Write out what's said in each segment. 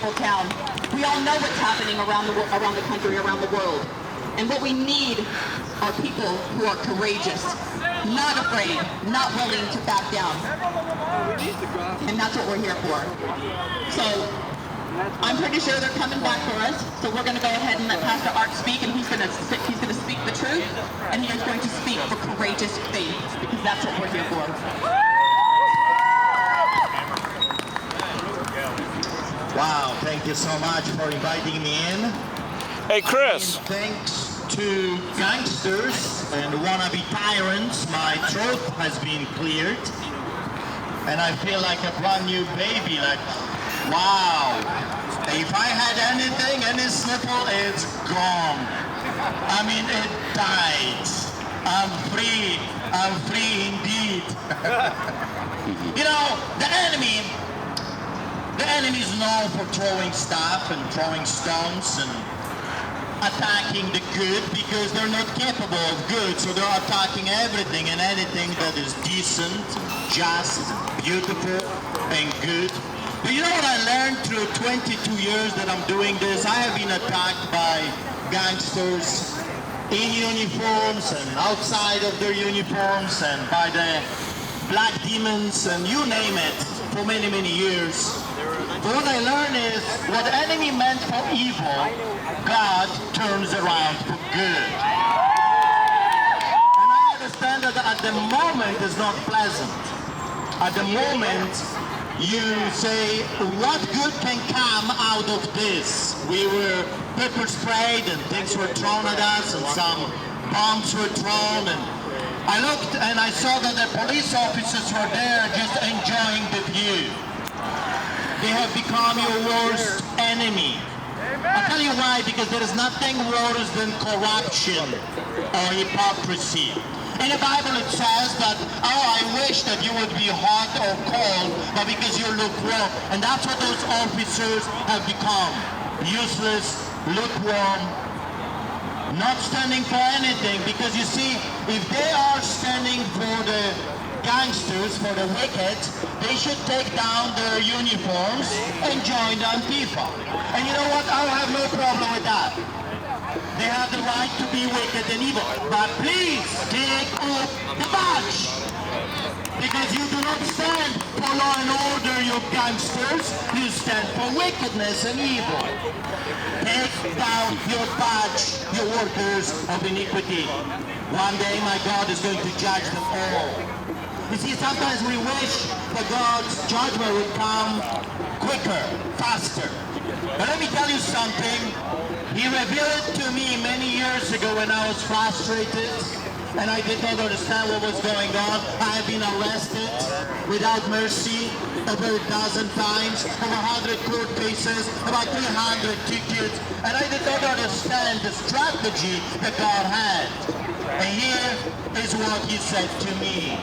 peaceful town. We all know what's happening around the country, around the world. And what we need are people who are courageous, not afraid, not willing to back down. And that's what we're here for. So I'm pretty sure they're coming back for us. So we're going to go ahead and let Pastor Art speak, and he's going to speak the truth, and he is going to speak for courageous faith, because that's what we're here for. Wow, thank you so much for inviting me in. Hey, Chris. Thanks to gangsters and wannabe tyrants, my throat has been cleared. And I feel like a brand new baby, like, wow. If I had anything, any sniffle, it's gone. I mean, it died. I'm free indeed. You know, the enemy is known for throwing stuff and throwing stones and attacking the good because they're not capable of good, so they're attacking everything and anything that is decent, just, beautiful, and good. But you know what I learned through 22 years that I'm doing this? I have been attacked by gangsters in uniforms and outside of their uniforms and by the black demons and you name it for many, many years. But what I learned is what the enemy meant for evil, God turns around for good. And I understand that at the moment it's not pleasant. At the moment you say, what good can come out of this? We were pepper sprayed and things were thrown at us and some bombs were thrown, and I looked and I saw that the police officers were there just enjoying the view. They have become your worst enemy. I'll tell you why, because there is nothing worse than corruption or hypocrisy. In the Bible it says that, oh, I wish that you would be hot or cold, but because you look lukewarm. And that's what those officers have become. Useless, lukewarm, not standing for anything. Because you see, if they are standing for the gangsters, for the wicked, they should take down their uniforms and join the Antifa. And you know what? I have no problem with that. They have the right to be wicked and evil. But please take off the badge. Because you do not stand for law and order, you gangsters. You stand for wickedness and evil. Take down your badge, you workers of iniquity. One day my God is going to judge them all. You see, sometimes we wish that God's judgment would come quicker, faster. But let me tell you something. He revealed it to me many years ago when I was frustrated and I did not understand what was going on. I have been arrested without mercy over 12 times, over 100 court cases, about 300 tickets, and I did not understand the strategy that God had. And here is what he said to me.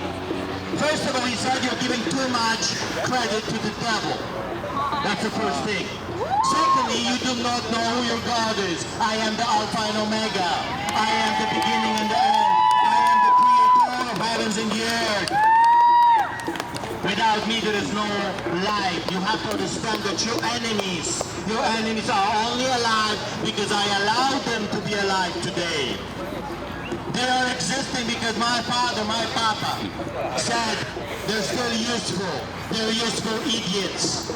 First of all, he said, you're giving too much credit to the devil. That's the first thing. Secondly, you do not know who your God is. I am the Alpha and Omega. I am the beginning and the end. I am the creator of heavens and the earth. Without me, there is no life. You have to understand that your enemies are only alive because I allowed them to be alive today. They are existing because my father, my papa, said they're still useful. They're useful idiots.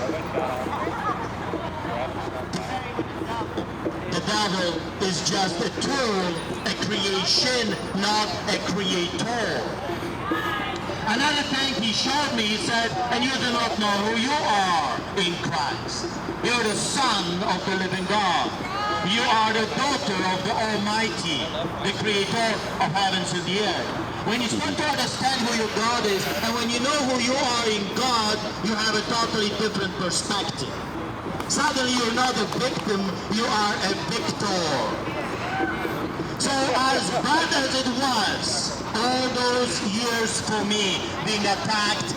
The devil is just a tool, a creation, not a creator. Another thing he showed me, he said, and you do not know who you are in Christ. You're the son of the living God. You are the daughter of the Almighty, the creator of heavens and the earth. When you start to understand who your God is, and when you know who you are in God, you have a totally different perspective. Suddenly you're not a victim, you are a victor. So as bad as it was, all those years for me being attacked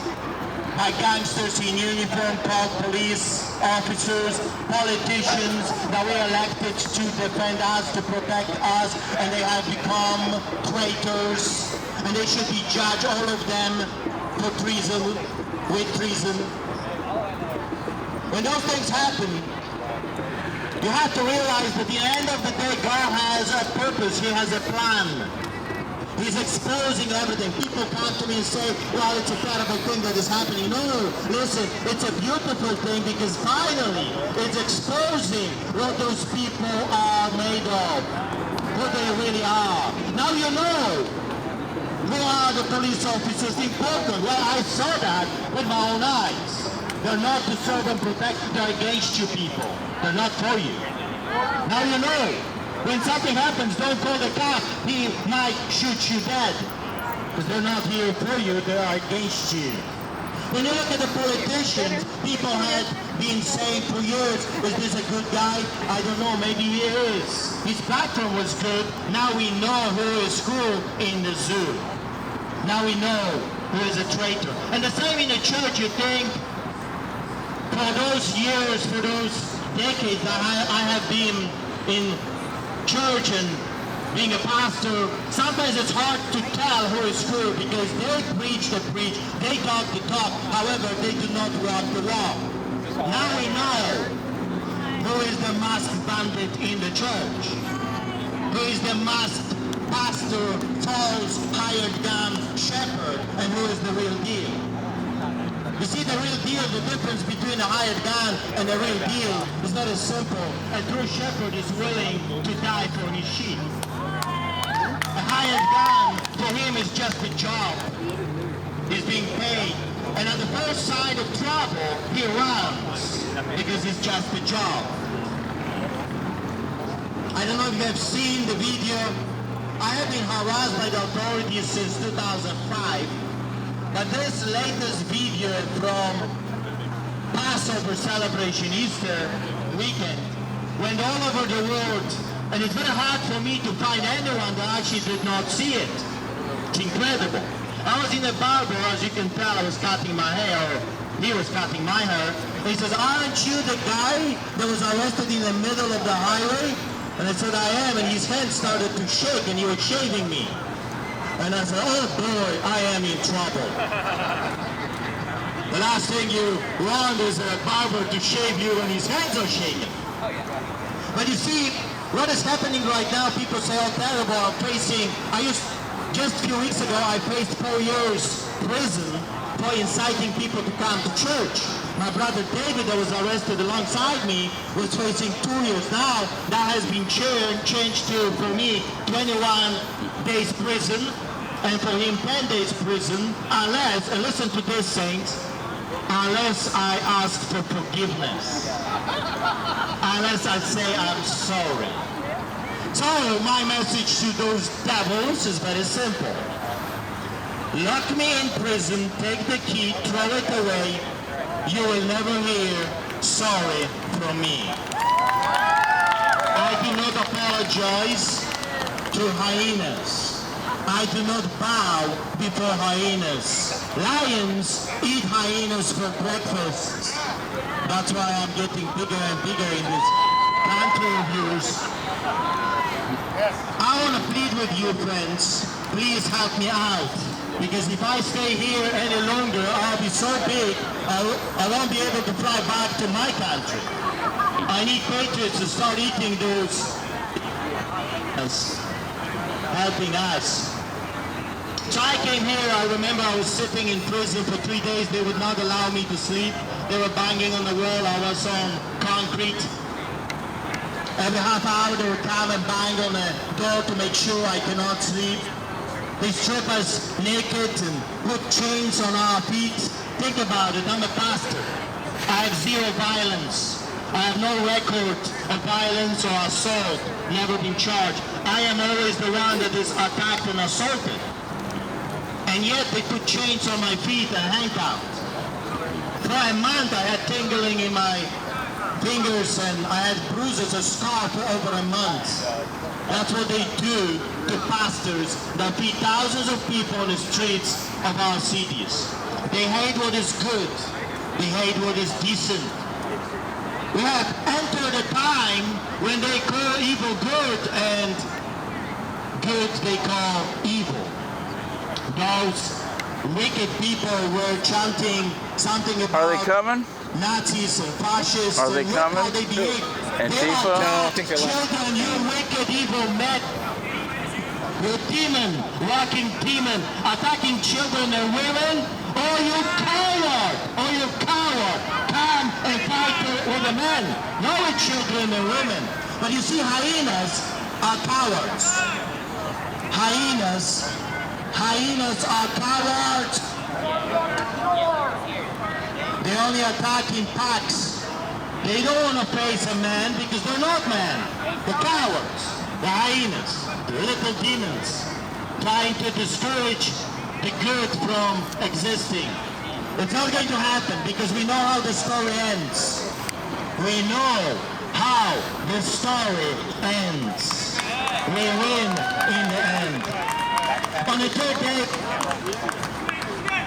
by gangsters in uniform, called police officers, politicians that were elected to defend us, to protect us, and they have become traitors, and they should be judged, all of them, for treason, with treason. When those things happen, You have to realize that at the end of the day, God has a purpose. He has a plan. He's exposing everything. People come to me and say, well, it's a terrible thing that is happening. No, listen, it's a beautiful thing because finally it's exposing what those people are made of, who they really are. Now you know who are the police officers in Portland. Well, I saw that with my own eyes. They're not to serve and protect, they're against you people. They're not for you. Now you know. When something happens, don't call the cop. He might shoot you dead. Because they're not here for you, they are against you. When you look at the politicians, people had been saying for years, is this a good guy? I don't know, maybe he is. His platform was good. Now we know who is who in the zoo. Now we know who is a traitor. And the same in the church, you think, for those years, for those decades that I have been in church and being a pastor, sometimes it's hard to tell who is who because they preach the preach, they talk the talk, however they do not walk the walk. Now we know who is the masked bandit in the church, who is the masked pastor, false, hired gun shepherd, and who is the real deal. You see, the real deal, the difference between a hired gun and a real deal is not as simple. A true shepherd is willing to die for his sheep. A hired gun, for him, is just a job. He's being paid. And at the first sign of trouble, he runs because it's just a job. I don't know if you have seen the video. I have been harassed by the authorities since 2005. But this latest video from Passover celebration, Easter weekend, went all over the world, and it's very hard for me to find anyone that actually did not see it. It's incredible. I was in a barber, as you can tell, I was cutting my hair, or he was cutting my hair, and he says, aren't you the guy that was arrested in the middle of the highway? And I said, I am, and his hand started to shake, and he was shaving me. And I said, oh boy, I am in trouble. The last thing you want is a barber to shave you when his hands are shaking. But you see, what is happening right now, people say, oh terrible, I'm facing, just a few weeks ago, I faced 4 years prison for inciting people to come to church. My brother David, that was arrested alongside me, was facing 2 years. Now, that has been changed to, for me, 21 days prison. And for him 10 days prison, unless, and listen to this, saints, unless I ask for forgiveness. Unless I say I'm sorry. So my message to those devils is very simple. Lock me in prison, take the key, throw it away. You will never hear sorry from me. I do not apologize to hyenas. I do not bow before hyenas. Lions eat hyenas for breakfast. That's why I'm getting bigger and bigger in this country of yours. I want to plead with you, friends. Please help me out. Because if I stay here any longer, I'll be so big, I won't be able to fly back to my country. I need patriots to start eating those, helping us. So I came here, I remember I was sitting in prison for 3 days. They would not allow me to sleep. They were banging on the wall. I was on concrete. Every half hour they would come and bang on the door to make sure I cannot sleep. They strip us naked and put chains on our feet. Think about it, I'm a pastor. I have zero violence. I have no record of violence or assault, never been charged. I am always the one that is attacked and assaulted. And yet they put chains on my feet and handcuffs. For a month I had tingling in my fingers and I had bruises, a scar for over a month. That's what they do to pastors that feed thousands of people on the streets of our cities. They hate what is good. They hate what is decent. We have entered a time when they call evil good and good they call evil. Those wicked people were chanting something about Are they coming? Nazis and fascists. Are they and look how coming? they behave. Antifa? They No, are I think they're children, you wicked evil men. You demon, walking demon, attacking children and women. Oh, you coward! Oh, you coward! Come and fight with the men, not with children and women. But you see, hyenas are cowards. Hyenas are cowards. They only attack in packs. They don't want to face a man because they're not men. The cowards, the hyenas, the little demons, trying to discourage the good from existing. It's not going to happen because we know how the story ends. We know how the story ends. We win in the end. On the third day,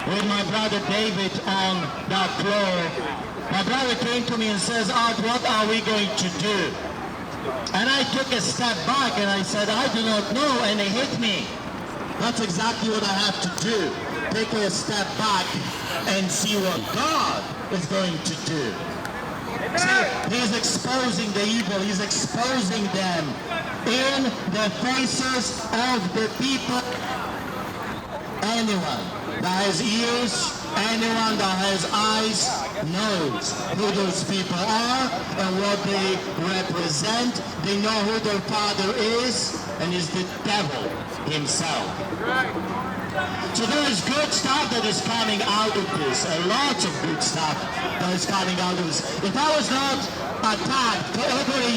with my brother David on that floor, my brother came to me and says, Art, what are we going to do? And I took a step back and I said, I do not know, and it hit me. That's exactly what I have to do. Take a step back and see what God is going to do. See, he's exposing the evil, he's exposing them in the faces of the people. Anyone that has ears, anyone that has eyes knows who those people are and what they represent. They know who their father is, and is the devil himself. So there is good stuff that is coming out of this, a lot of good stuff that is coming out of this. If I was not attacked for over a